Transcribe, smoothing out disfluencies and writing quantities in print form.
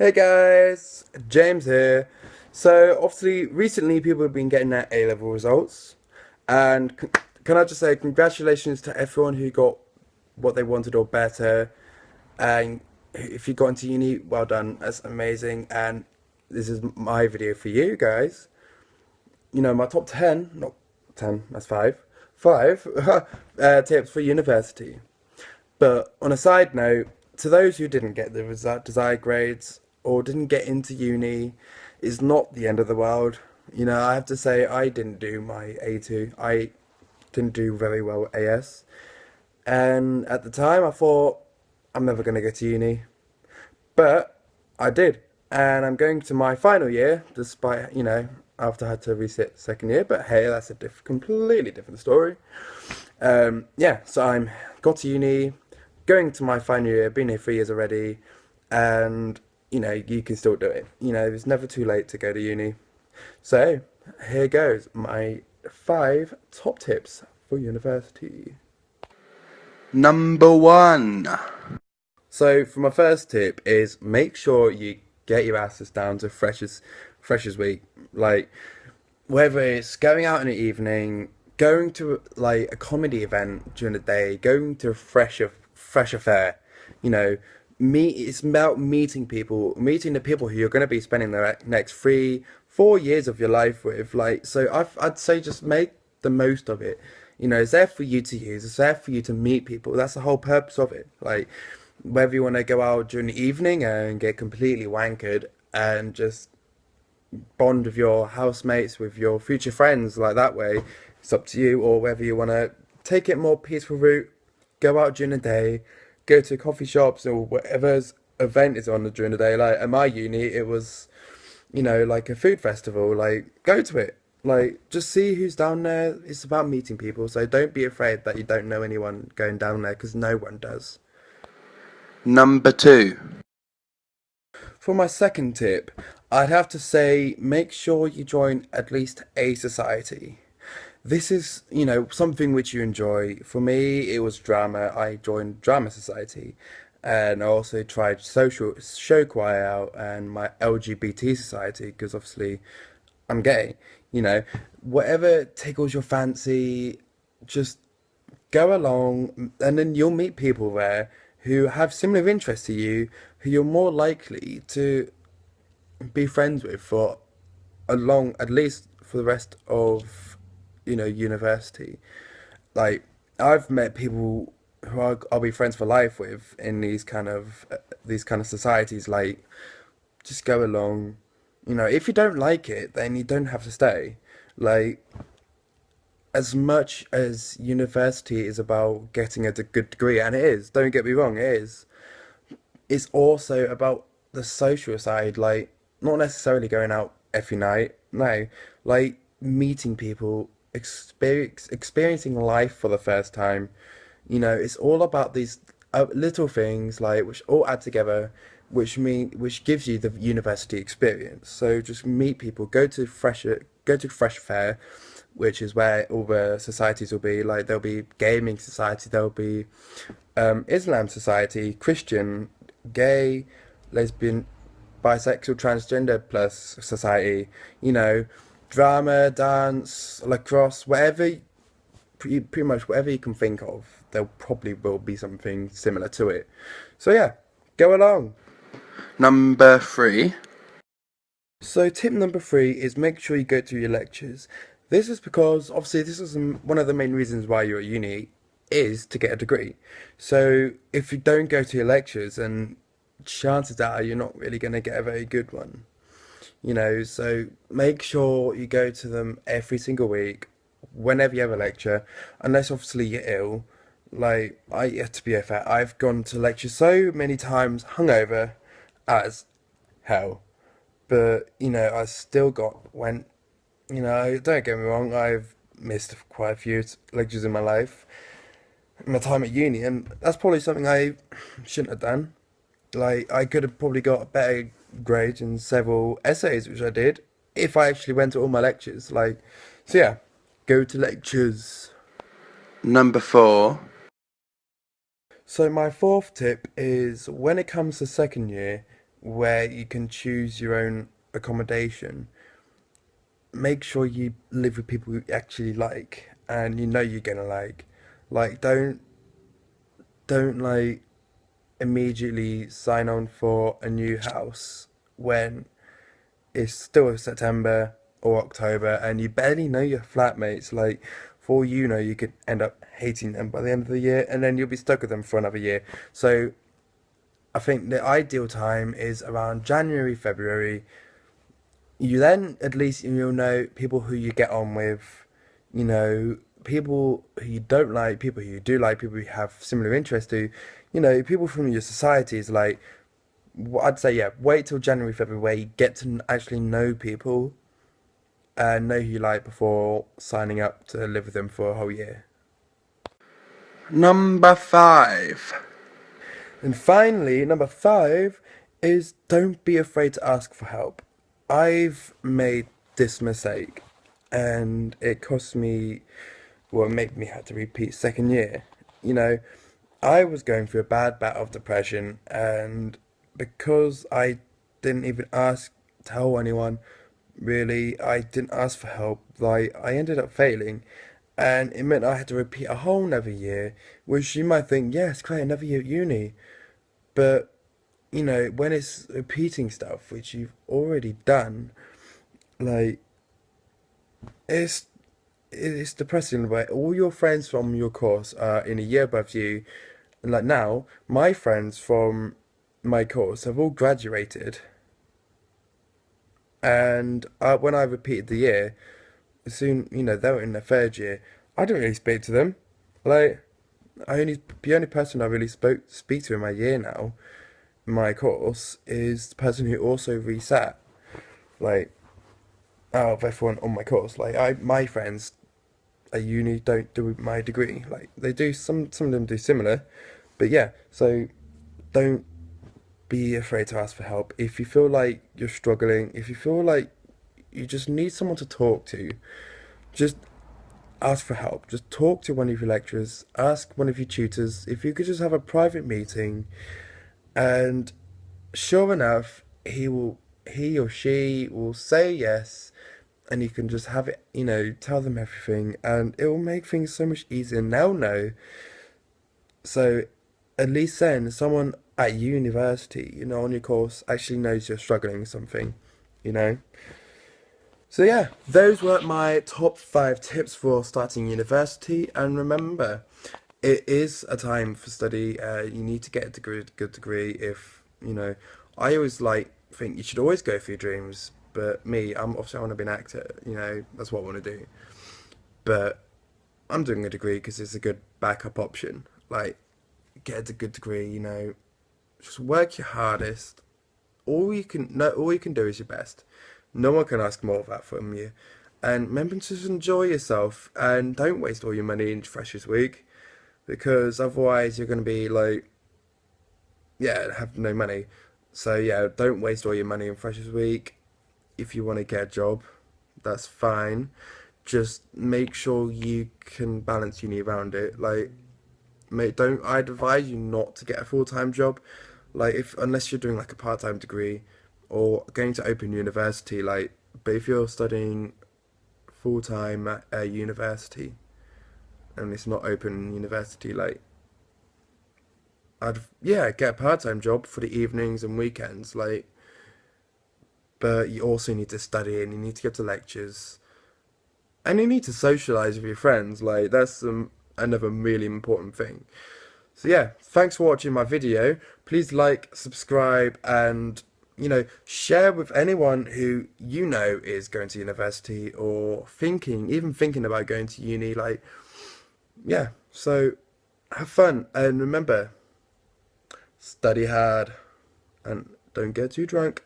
Hey guys, James here. So obviously, recently people have been getting their A-level results, and can I just say congratulations to everyone who got what they wanted or better. And if you got into uni, well done. That's amazing. And this is my video for you guys. My top 10, not 10, that's 5, 5 tips for university. But on a side note, to those who didn't get the desired grades or didn't get into uni, is not the end of the world. I have to say I didn't do my A2. I didn't do very well at AS. And at the time I thought I'm never going to go to uni. But I did. And I'm going to my final year despite, after I had to resit second year. But hey, that's a completely different story. Yeah, so I'm got to uni, going to my final year, been here 3 years already, and you can still do it. It's never too late to go to uni. So here goes my 5 top tips for university. Number one. So for my first tip is make sure you get your asses down to freshers week. Like whether it's going out in the evening, going to like a comedy event during the day, going to a fresh affair, you know, meet. It's about meeting people, meeting the people who you're going to be spending the next 3, 4 years of your life with. Like, so I'd say just make the most of it. It's there for you to use. It's there for you to meet people. That's the whole purpose of it. Like, whether you want to go out during the evening and get completely wankered and just bond with your housemates, with your future friends, like that way. It's up to you, or whether you want to take it more peaceful route, go out during the day, go to coffee shops or whatever's event is on during the day. Like at my uni, it was, like a food festival. Like go to it. Like just see who's down there. It's about meeting people, so don't be afraid that you don't know anyone going down there because no one does. Number two. For my second tip, I'd have to say make sure you join at least a society. This is, something which you enjoy. For me, it was drama. I joined Drama Society, and I also tried social show choir out and my LGBT society because obviously I'm gay. Whatever tickles your fancy, just go along, and then you'll meet people there who have similar interests to you, who you're more likely to be friends with for at least for the rest of, university. Like, I've met people who I'll be friends for life with in these kind of societies. Like, just go along. If you don't like it, then you don't have to stay. Like, as much as university is about getting a good degree, and it is, don't get me wrong, it is, it's also about the social side, like not necessarily going out every night, no, like meeting people, experiencing life for the first time. It's all about these little things like which all add together, which gives you the university experience. So just meet people, go to fresh fair, which is where all the societies will be. Like there'll be gaming society, there'll be Islam society, Christian, gay, lesbian, bisexual, transgender plus society. You know, drama, dance, lacrosse, whatever, pretty much whatever you can think of, there probably will be something similar to it. So yeah, go along. Number three. So tip number 3 is make sure you go to your lectures. This is because obviously this is one of the main reasons why you're at uni is to get a degree. So if you don't go to your lectures, then chances are you're not really going to get a very good one. So make sure you go to them every single week, whenever you have a lecture, unless obviously you're ill. Like to be fair, I've gone to lectures so many times hungover as hell, but I still got went. Don't get me wrong, I've missed quite a few lectures in my life, in my time at uni, and that's probably something I shouldn't have done. Like I could have probably got a better grade in several essays, which I did, if I actually went to all my lectures. So yeah, go to lectures. Number four. So my fourth tip is when it comes to second year, where you can choose your own accommodation, make sure you live with people you actually like and you know you're gonna like. Like don't like immediately sign on for a new house when it's still September or October and you barely know your flatmates. Like, for you know, you could end up hating them by the end of the year and then you'll be stuck with them for another year. So, I think the ideal time is around January, February. You then, at least, you'll know people who you get on with, you know, people who you don't like, people who you do like, people who have similar interests to, you know, people from your societies. Like, I'd say, yeah, wait till January, February, where you get to actually know people and know who you like before signing up to live with them for a whole year. Number 5. And finally, number five is don't be afraid to ask for help. I've made this mistake and it cost me, well, it made me have to repeat second year. You know, I was going through a bad bout of depression, and because I didn't even ask, tell anyone, really, I didn't ask for help, like, I ended up failing. And it meant I had to repeat a whole another year, which you might think, yes, great, another year at uni. But, you know, when it's repeating stuff which you've already done, like, it's it's depressing. Where all your friends from your course are in a year above you, and like now, my friends from my course have all graduated, and when I repeated the year, soon you know they were in their third year. I didn't really speak to them. Like, the only person I really speak to in my year now, in my course, is the person who also resat. Like, out of everyone on my course, like my friends at uni don't do my degree. Like, they do, some of them do similar, but yeah. So don't be afraid to ask for help if you feel like you're struggling. If you feel like you just need someone to talk to, just ask for help. Just talk to one of your lecturers, ask one of your tutors if you could just have a private meeting, and sure enough, he or she will say yes, and you can just have it, you know, tell them everything, and it will make things so much easier. And they'll know. So at least then, someone at university, you know, on your course actually knows you're struggling with something, you know. So yeah, those were my top five tips for starting university. And remember, it is a time for study. You need to get a degree, good degree. If you know, I always like think you should always go for your dreams. But me, I'm obviously I want to be an actor. You know, that's what I want to do. But I'm doing a degree because it's a good backup option. Like, get a good degree. You know, just work your hardest. All you can do is your best. No one can ask more of that from you. And remember to just enjoy yourself and don't waste all your money in Freshers Week, because otherwise you're gonna be like, yeah, have no money. So yeah, don't waste all your money in Freshers Week. If you want to get a job, that's fine. Just make sure you can balance uni around it. Like, mate, don't I'd advise you not to get a full-time job, like, if unless you're doing like a part-time degree or going to open university, like, but if you're studying full-time at a university and it's not open university, like, I'd, yeah, get a part-time job for the evenings and weekends, like, but you also need to study and you need to go to lectures and you need to socialize with your friends. Like, that's another really important thing. So yeah, thanks for watching my video. Please like, subscribe, and you know, share with anyone who you know is going to university or even thinking about going to uni. Like, yeah, so have fun and remember, study hard and don't get too drunk.